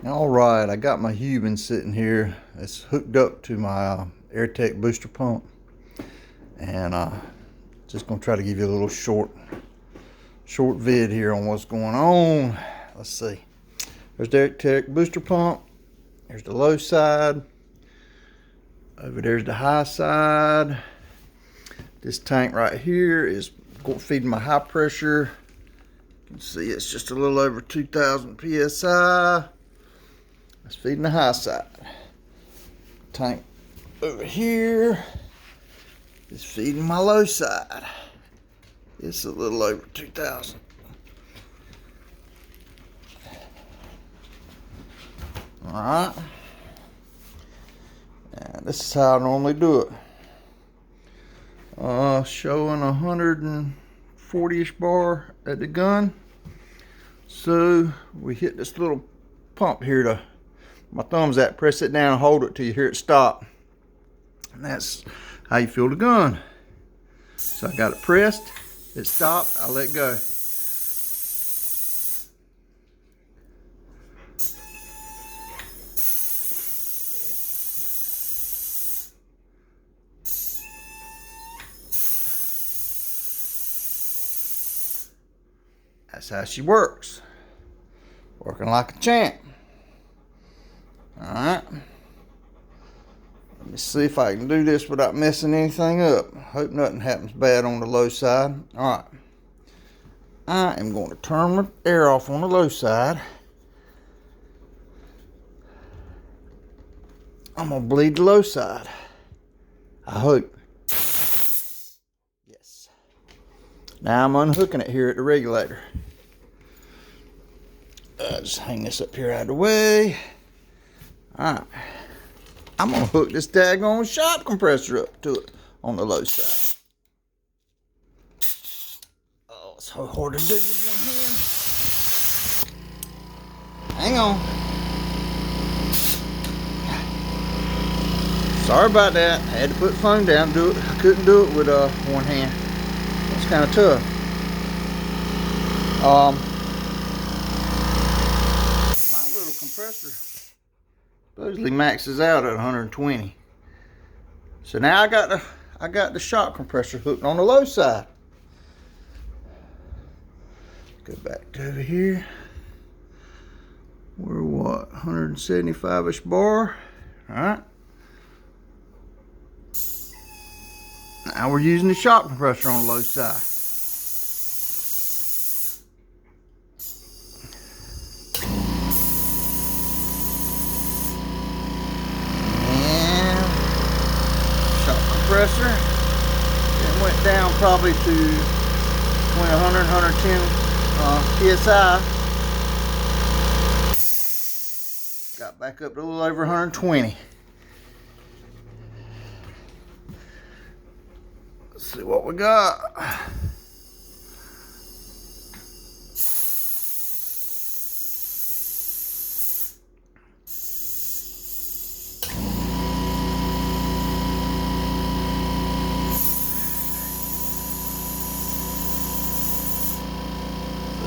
All right, I got my Human sitting here. It's hooked up to my Ayrtekk Booster pump, and just gonna try to give you a little short vid here on what's going on. Let's see. There's the Ayrtekk Booster pump. There's the low side. Over there's the high side. This tank right here is feeding my high pressure. You can see it's just a little over 2,000 psi. It's feeding the high side. Tank over here is feeding my low side. It's a little over 2,000. All right. And this is how I normally do it. Showing 140-ish bar at the gun. So we hit this little pump here to my thumb's at, press it down, hold it till you hear it stop. And that's how you feel the gun. So I got it pressed, it stopped, I let go. That's how she works. Working like a champ. Alright. Let me see if I can do this without messing anything up. Hope nothing happens bad on the low side. Alright. I am going to turn my air off on the low side. I'm going to bleed the low side. I hope. Yes. Now I'm unhooking it here at the regulator. Just hang this up here out of the way. Alright. I'm going to hook this daggone shop compressor up to it on the low side. Oh, it's so hard to do with one hand. Hang on. Sorry about that. I had to put the phone down to do it. I couldn't do it with one hand. It's kind of tough. Compressor supposedly maxes out at 120. So now I got the shock compressor hooked on the low side. Go back to over here. We're what, 175-ish bar. Alright. Now we're using the shock compressor on the low side. Compressor. It went down probably to between 100 and 110 psi. Got back up to a little over 120. Let's see what we got.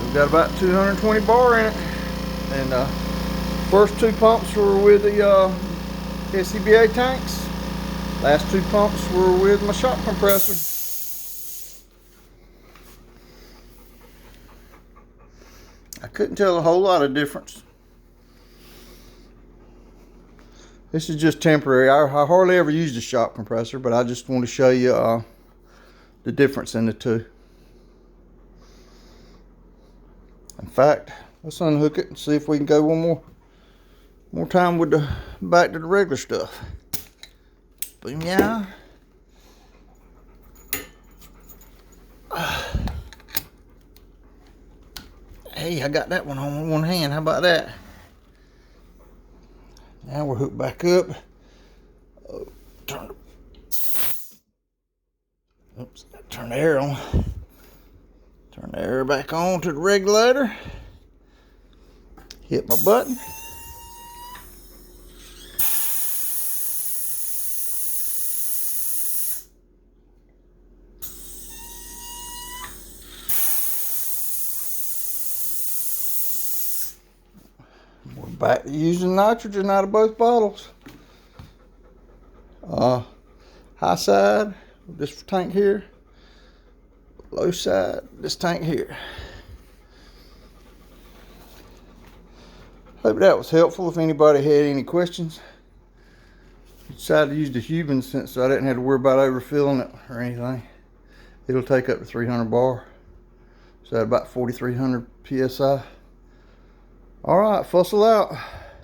We've got about 220 bar in it, and first two pumps were with the SCBA tanks. Last two pumps were with my shock compressor. I couldn't tell a whole lot of difference. This is just temporary. I hardly ever use the shock compressor, but I just want to show you the difference in the two. In fact, let's unhook it and see if we can go one more time with the back to the regular stuff. Boom, yeah. Hey, I got that one on one hand. How about that? Now we're hooked back up. Oh, turn the air on. Turn the air back on to the regulator. Hit my button. We're back to using nitrogen out of both bottles. High side, this tank here. Low side, this tank here. Hope that was helpful. If anybody had any questions, I decided to use the Hubin since I didn't have to worry about overfilling it or anything. It'll take up to 300 bar. So about 4,300 PSI. All right, fussle out.